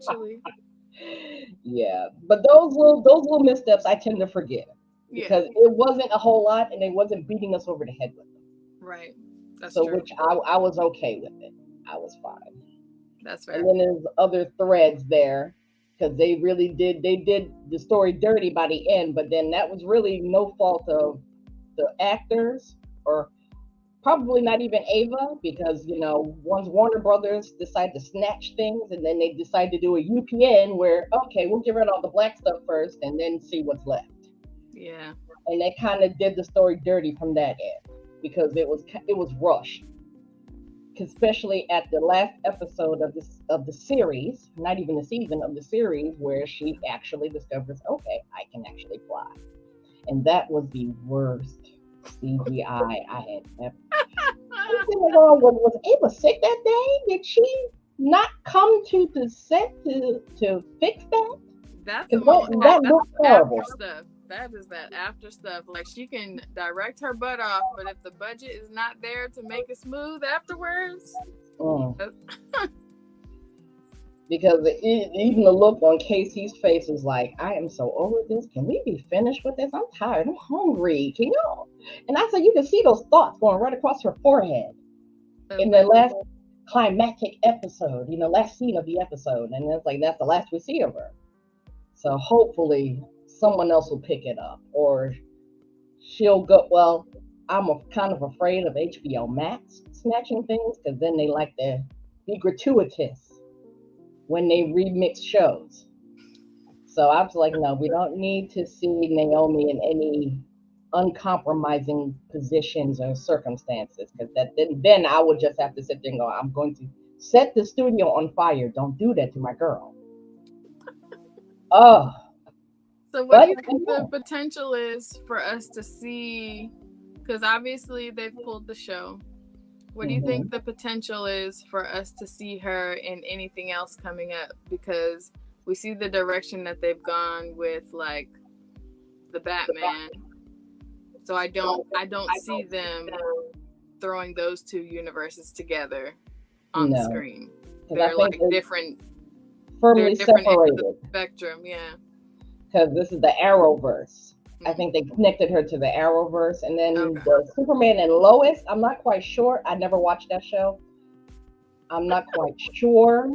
eventually. Yeah, but those little missteps I tend to forgive Yeah, because it wasn't a whole lot and they wasn't beating us over the head with them. right. That's So true. which I was okay with it. I was fine. That's And fair. then there's other threads there because they did the story dirty by the end, but then that was really no fault of the actors or probably not even Ava because once Warner Brothers decided to snatch things and then they decide to do a UPN where okay we'll get rid of all the black stuff first and then see what's left, Yeah. and they kind of did the story dirty from that end because it was rushed, especially at the last episode of the series, not even the season of the series, where she actually discovers, okay, I can actually fly, and that was the worst CGI I had ever. I'm thinking, was Ava sick that day? Did she not come to the set to fix that? That's Because some old that that's looked after horrible. stuff. That is that after stuff. Like she can direct her butt off, but if the budget is not there to make it smooth afterwards, Mm. that's, Because even the look on Casey's face was like, I am so over this. Can we be finished with this? I'm tired. I'm hungry. Can you? And I said, you can see those thoughts going right across her forehead in the but last climactic episode, last scene of the episode. And it's like, that's the last we see of her. So hopefully someone else will pick it up or she'll go. Well, I'm kind of afraid of HBO Max snatching things because then they like to be gratuitous when they remix shows. So I was like, no, we don't need to see Naomi in any uncompromising positions or circumstances because then I would just have to sit there and go, I'm going to set the studio on fire. Don't do that to my girl. Oh, so what do but you think the potential is for us to see? Because obviously they've pulled the show. What do you think mhm, the potential is for us to see her in anything else coming up? Because we see the direction that they've gone with like the Batman. So I don't see them throwing those two universes together on the no, screen. because I They're think like they're different. They're firmly different ends of the separated spectrum. Yeah. because this is the Arrowverse. I Mm. think they connected her to the Arrowverse, and then Okay. the Superman and Lois. I'm not quite sure. I never watched that show. I'm not quite sure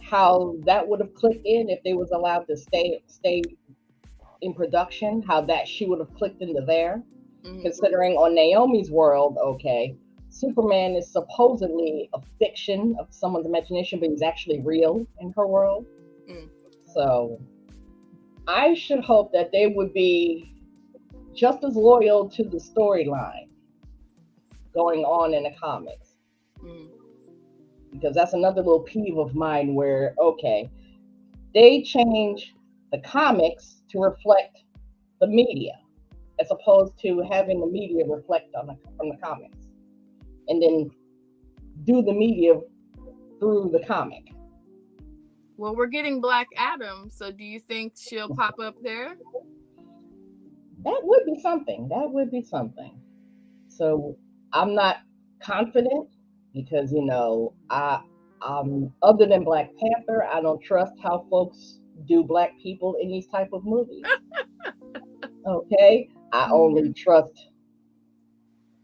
how that would have clicked in if they was allowed to stay in production. How that she would have clicked into there, Mm-hmm. considering on Naomi's world, okay, Superman is supposedly a fiction of someone's imagination, but he's actually real in her world. Mm. So I should hope that they would be just as loyal to the storyline going on in the comics Mm. because that's another little peeve of mine where okay they change the comics to reflect the media as opposed to having the media reflect from the comics and then do the media through the comic. Well, we're getting Black Adam, so do you think she'll pop up there? That would be something. That would be something. So I'm not confident because other than Black Panther, I don't trust how folks do black people in these type of movies. Okay, I only Mm-hmm. trust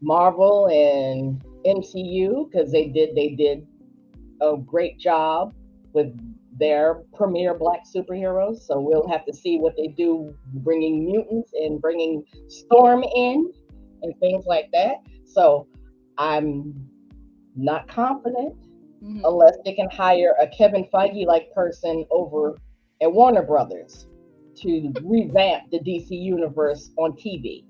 Marvel and MCU because they did a great job with their premier black superheroes. So we'll have to see what they do bringing mutants and bringing Storm in and things like that. So I'm not confident Mm-hmm. unless they can hire a Kevin Feige like person over at Warner Brothers to revamp the DC universe on TV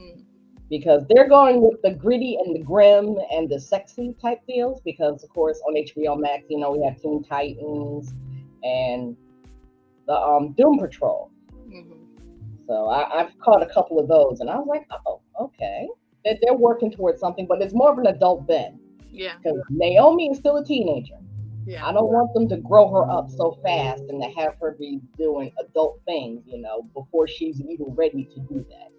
Mm. because they're going with the gritty and the grim and the sexy type deals. Because of course on HBO Max, we have Teen Titans and the Doom Patrol. Mm-hmm. So I've caught a couple of those, and I was like, oh, okay, they're working towards something, but it's more of an adult Ben Yeah. because Naomi is still a teenager. Yeah. I don't want them to grow her up so fast and to have her be doing adult things, before she's even ready to do that.